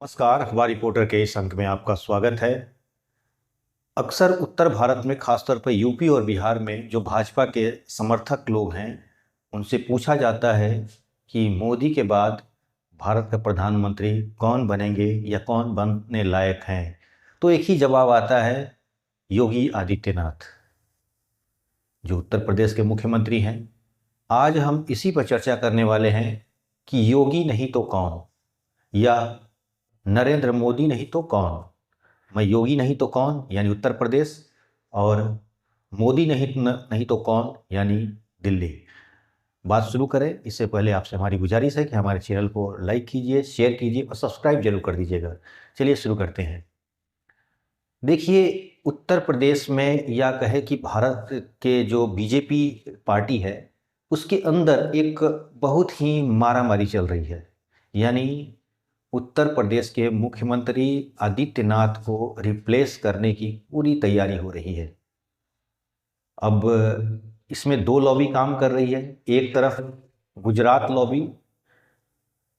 नमस्कार। अखबार रिपोर्टर के इस अंक में आपका स्वागत है। अक्सर उत्तर भारत में, खासतौर पर यूपी और बिहार में जो भाजपा के समर्थक लोग हैं, उनसे पूछा जाता है कि मोदी के बाद भारत का प्रधानमंत्री कौन बनेंगे या कौन बनने लायक हैं, तो एक ही जवाब आता है, योगी आदित्यनाथ, जो उत्तर प्रदेश के मुख्यमंत्री हैं। आज हम इसी पर चर्चा करने वाले हैं कि योगी नहीं तो कौन, या नरेंद्र मोदी नहीं तो कौन। मैं योगी नहीं तो कौन यानी उत्तर प्रदेश, और मोदी नहीं तो कौन यानी दिल्ली। बात शुरू करें इससे पहले आपसे हमारी गुजारिश है कि हमारे चैनल को लाइक कीजिए, शेयर कीजिए और सब्सक्राइब जरूर कर दीजिएगा। चलिए शुरू करते हैं। देखिए, उत्तर प्रदेश में, या कहे कि भारत के जो बीजेपी पार्टी है, उसके अंदर एक बहुत ही मारामारी चल रही है। यानी उत्तर प्रदेश के मुख्यमंत्री आदित्यनाथ को रिप्लेस करने की पूरी तैयारी हो रही है। अब इसमें दो लॉबी काम कर रही है। एक तरफ गुजरात लॉबी,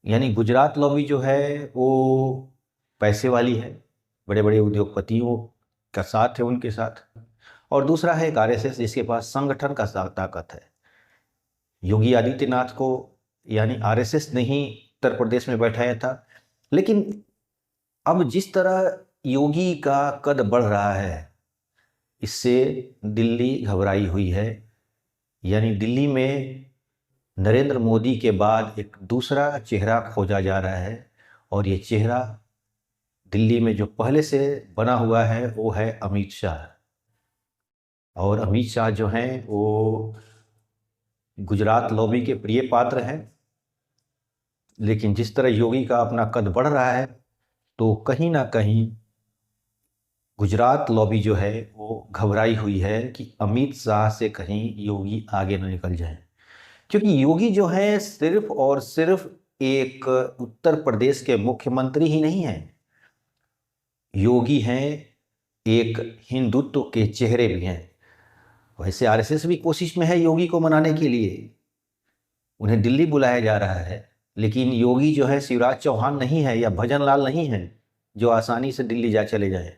यानी गुजरात लॉबी जो है वो पैसे वाली है, बड़े बड़े उद्योगपतियों का साथ है उनके साथ। और दूसरा है एक आरएसएस, जिसके पास संगठन का ताकत है। योगी आदित्यनाथ को यानी आरएसएस ने ही उत्तर प्रदेश में बैठाया था, लेकिन अब जिस तरह योगी का कद बढ़ रहा है, इससे दिल्ली घबराई हुई है। यानी दिल्ली में नरेंद्र मोदी के बाद एक दूसरा चेहरा खोजा जा रहा है, और ये चेहरा दिल्ली में जो पहले से बना हुआ है वो है अमित शाह। और अमित शाह जो हैं वो गुजरात लॉबी के प्रिय पात्र हैं। लेकिन जिस तरह योगी का अपना कद बढ़ रहा है, तो कहीं ना कहीं गुजरात लॉबी जो है वो घबराई हुई है कि अमित शाह से कहीं योगी आगे न निकल जाए। क्योंकि योगी जो है सिर्फ और सिर्फ एक उत्तर प्रदेश के मुख्यमंत्री ही नहीं हैं, योगी हैं एक हिंदुत्व के चेहरे भी हैं। वैसे आरएसएस भी कोशिश में है योगी को मनाने के लिए, उन्हें दिल्ली बुलाया जा रहा है, लेकिन योगी जो है शिवराज चौहान नहीं है या भजन लाल नहीं है जो आसानी से दिल्ली जा चले जाए।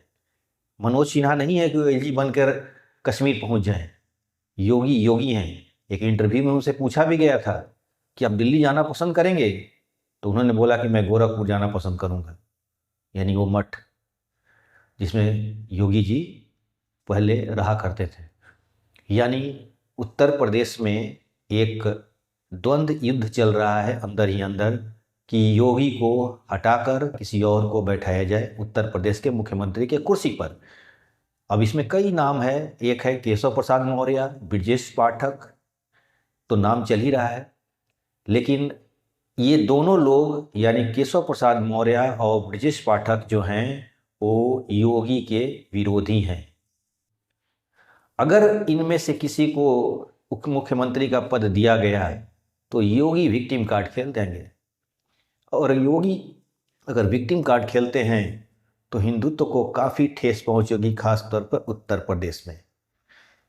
मनोज सिन्हा नहीं है कि वो एलजी बनकर कश्मीर पहुंच जाए। योगी योगी हैं। एक इंटरव्यू में उनसे पूछा भी गया था कि आप दिल्ली जाना पसंद करेंगे, तो उन्होंने बोला कि मैं गोरखपुर जाना पसंद करूंगा, यानी वो मठ जिसमें योगी जी पहले रहा करते थे। यानी उत्तर प्रदेश में एक द्वंद्व युद्ध चल रहा है अंदर ही अंदर कि योगी को हटाकर किसी और को बैठाया जाए उत्तर प्रदेश के मुख्यमंत्री के कुर्सी पर। अब इसमें कई नाम है। एक है केशव प्रसाद मौर्य, ब्रजेश पाठक, तो नाम चल ही रहा है। लेकिन ये दोनों लोग यानी केशव प्रसाद मौर्य और ब्रजेश पाठक जो हैं वो योगी के विरोधी हैं। अगर इनमें से किसी को उप मुख्यमंत्री का पद दिया गया है तो योगी विक्टिम कार्ड खेल देंगे, और योगी अगर विक्टिम कार्ड खेलते हैं तो हिंदुत्व को काफ़ी ठेस पहुंचेगी, खास तौर पर उत्तर प्रदेश में।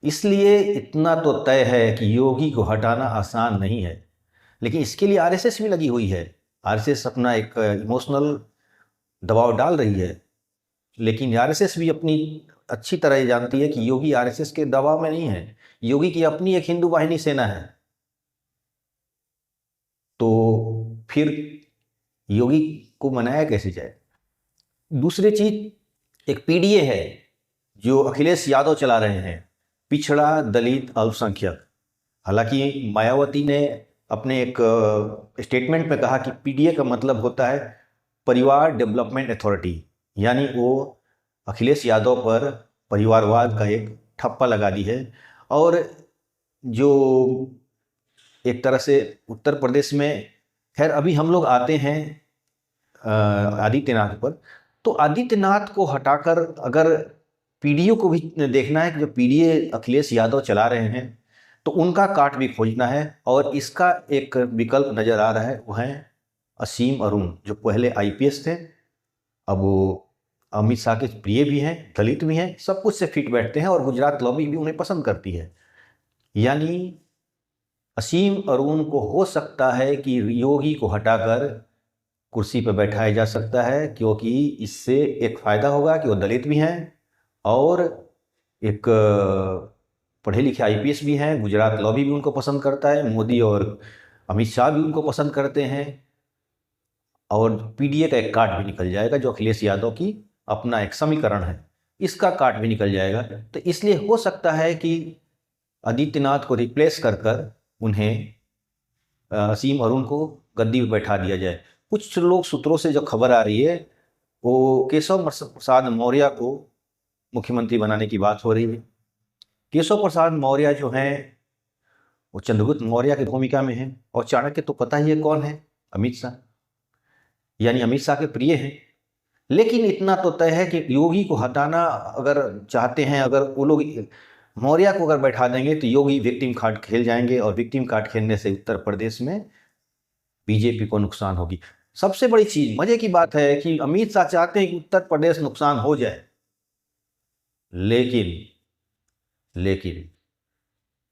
इसलिए इतना तो तय है कि योगी को हटाना आसान नहीं है। लेकिन इसके लिए आरएसएस भी लगी हुई है। आरएसएस अपना एक इमोशनल दबाव डाल रही है, लेकिन आरएसएस भी अपनी अच्छी तरह ये जानती है कि योगी आरएसएस के दबाव में नहीं है। योगी की अपनी एक हिंदू वाहिनी सेना है। तो फिर योगी को मनाया कैसे जाए? दूसरी चीज, एक पीडीए है जो अखिलेश यादव चला रहे हैं, पिछड़ा दलित अल्पसंख्यक। हालांकि मायावती ने अपने एक स्टेटमेंट में कहा कि पीडीए का मतलब होता है परिवार डेवलपमेंट अथॉरिटी, यानी वो अखिलेश यादव पर परिवारवाद का एक ठप्पा लगा दी है। और जो एक तरह से उत्तर प्रदेश में, खैर अभी हम लोग आते हैं आदित्यनाथ पर। तो आदित्यनाथ को हटाकर अगर पीडीए को भी देखना है कि जो पीडीए अखिलेश यादव चला रहे हैं, तो उनका काट भी खोजना है। और इसका एक विकल्प नज़र आ रहा है, वो है असीम अरुण, जो पहले आईपीएस थे, अब वो अमित शाह के प्रिय भी हैं, दलित भी हैं, सब कुछ से फिट बैठते हैं, और गुजरात लॉबी भी उन्हें पसंद करती है। यानी असीम अरुण को हो सकता है कि योगी को हटाकर कुर्सी पर बैठाया जा सकता है, क्योंकि इससे एक फ़ायदा होगा कि वो दलित भी हैं और एक पढ़े लिखे आईपीएस भी हैं। गुजरात लॉबी भी उनको पसंद करता है, मोदी और अमित शाह भी उनको पसंद करते हैं, और पीडीए का एक कार्ड भी निकल जाएगा जो अखिलेश यादव की अपना एक समीकरण है, इसका कार्ड भी निकल जाएगा। तो इसलिए हो सकता है कि आदित्यनाथ को रिप्लेस कर कर उन्हें असीम अरुण को गद्दी पर बैठा दिया जाए। कुछ लोग सूत्रों से जो खबर आ रही है वो केशव प्रसाद मौर्य को मुख्यमंत्री बनाने की बात हो रही है। केशव प्रसाद मौर्य जो हैं वो चंद्रगुप्त मौर्य की भूमिका में हैं, और चाणक्य तो पता ही है कौन है, अमित शाह, यानी अमित शाह के प्रिय हैं। लेकिन इतना तो तय है कि योगी को हटाना अगर चाहते हैं, अगर वो लोग मौर्य को अगर बैठा देंगे तो योगी विक्टिम कार्ड खेल जाएंगे, और विक्टिम कार्ड खेलने से उत्तर प्रदेश में बीजेपी को नुकसान होगी। सबसे बड़ी चीज, मजे की बात है कि अमित शाह चाहते हैं कि उत्तर प्रदेश नुकसान हो जाए, लेकिन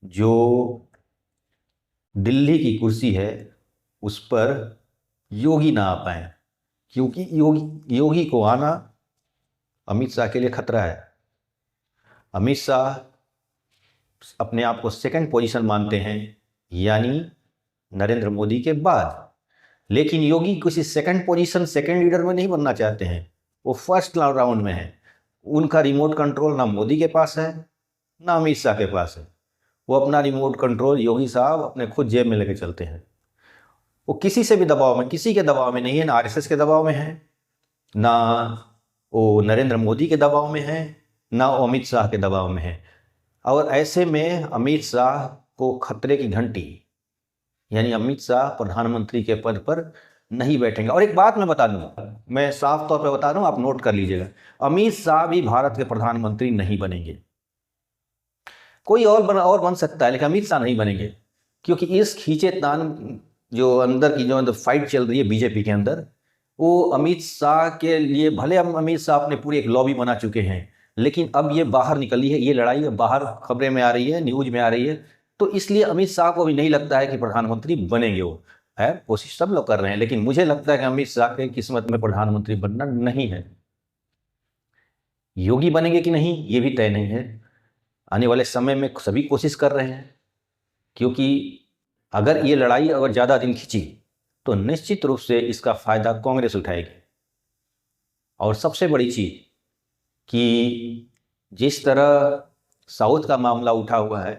जो दिल्ली की कुर्सी है उस पर योगी ना आ पाए, क्योंकि योगी को आना अमित शाह के लिए खतरा है। अमित शाह अपने आप को सेकंड पोजीशन मानते हैं, यानी नरेंद्र मोदी के बाद। लेकिन योगी किसी सेकंड पोजीशन, सेकंड लीडर में नहीं बनना चाहते हैं, वो फर्स्ट राउंड में है। उनका रिमोट कंट्रोल ना मोदी के पास है ना अमित शाह के पास है। वो अपना रिमोट कंट्रोल योगी साहब अपने खुद जेब में लेके चलते हैं। वो किसी से भी दबाव में, किसी के दबाव में नहीं है, ना आरएसएस के दबाव में है, ना वो नरेंद्र मोदी के दबाव में है, ना वो अमित शाह के दबाव में है। और ऐसे में अमित शाह को खतरे की घंटी, यानी अमित शाह प्रधानमंत्री के पद पर नहीं बैठेंगे। और एक बात मैं बता दूं, मैं साफ तौर पर बता रहा हूं, आप नोट कर लीजिएगा, अमित शाह भी भारत के प्रधानमंत्री नहीं बनेंगे। कोई और बन सकता है, लेकिन अमित शाह नहीं बनेंगे, क्योंकि इस खींचेतान जो अंदर की जो फाइट चल रही है बीजेपी के अंदर, वो अमित शाह के लिए, भले हम अमित शाह अपने पूरी एक लॉबी बना चुके हैं, लेकिन अब ये बाहर निकली है, ये लड़ाई बाहर खबरें में आ रही है, न्यूज में आ रही है। तो इसलिए अमित शाह को भी नहीं लगता है कि प्रधानमंत्री बनेंगे। वो है, कोशिश सब लोग कर रहे हैं, लेकिन मुझे लगता है कि अमित शाह के किस्मत में प्रधानमंत्री बनना नहीं है। योगी बनेंगे कि नहीं ये भी तय नहीं है। आने वाले समय में सभी कोशिश कर रहे हैं, क्योंकि अगर ये लड़ाई अगर ज़्यादा दिन खिंची तो निश्चित रूप से इसका फायदा कांग्रेस उठाएगी। और सबसे बड़ी चीज कि जिस तरह साउथ का मामला उठा हुआ है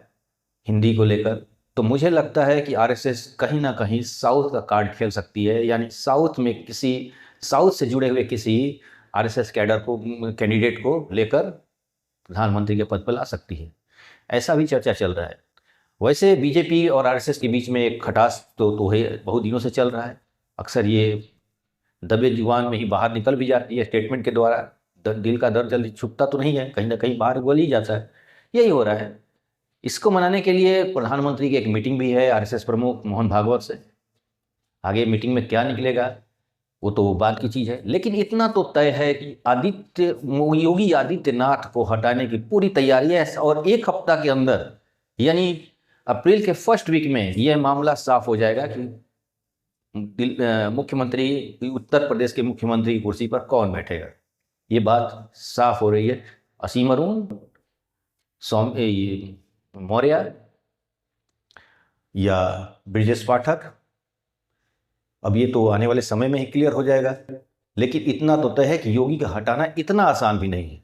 हिंदी को लेकर, तो मुझे लगता है कि आरएसएस कहीं ना कहीं साउथ का कार्ड खेल सकती है, यानी साउथ में किसी साउथ से जुड़े हुए किसी आरएसएस कैडर को, कैंडिडेट को लेकर प्रधानमंत्री के पद पर ला सकती है। ऐसा भी चर्चा चल रहा है। वैसे बीजेपी और आरएसएस के बीच में एक खटास तो है, बहुत दिनों से चल रहा है। अक्सर ये दबे जुबान में ही बाहर निकल भी जाती है स्टेटमेंट के द्वारा। दिल का दर्द जल्दी छुपता तो नहीं है, कहीं ना कहीं बाहर बोल ही जाता है। यही हो रहा है। इसको मनाने के लिए प्रधानमंत्री की एक मीटिंग भी है आरएसएस प्रमुख मोहन भागवत से। आगे मीटिंग में क्या निकलेगा वो तो बात की चीज़ है, लेकिन इतना तो तय है कि योगी आदित्यनाथ को हटाने की पूरी तैयारी है, और एक हफ्ता के अंदर, यानी अप्रैल के फर्स्ट वीक में यह मामला साफ हो जाएगा कि मुख्यमंत्री, उत्तर प्रदेश के मुख्यमंत्री की कुर्सी पर कौन बैठेगा। ये बात साफ हो रही है। असीम अरुण, मौर्य या ब्रिजेश पाठक, अब ये तो आने वाले समय में ही क्लियर हो जाएगा। लेकिन इतना तो तय है कि योगी का हटाना इतना आसान भी नहीं है,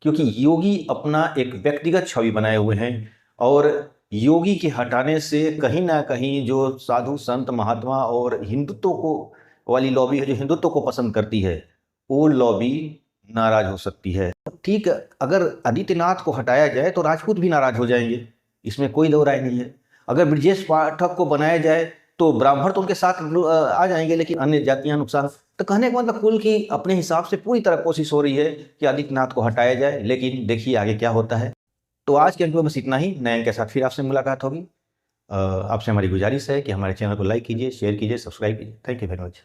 क्योंकि योगी अपना एक व्यक्तिगत छवि बनाए हुए हैं, और योगी के हटाने से कहीं ना कहीं जो साधु संत महात्मा और हिंदुत्व को वाली लॉबी है, जो हिंदुत्व को पसंद करती है, वो लॉबी नाराज हो सकती है। ठीक, अगर आदित्यनाथ को हटाया जाए तो राजपूत भी नाराज हो जाएंगे, इसमें कोई दो राय नहीं है। अगर ब्रजेश पाठक को बनाया जाए तो ब्राह्मण तो उनके साथ आ जाएंगे, लेकिन अन्य जातियां नुकसान। तो कहने का मतलब कुल की अपने हिसाब से पूरी तरह कोशिश हो रही है कि आदित्यनाथ को हटाया जाए, लेकिन देखिए आगे क्या होता है। तो आज के अंक में बस इतना ही। नए अंक के साथ फिर आपसे मुलाकात होगी। आपसे हमारी गुजारिश है कि हमारे चैनल को लाइक कीजिए, शेयर कीजिए, सब्सक्राइब कीजिए। Thank you very much.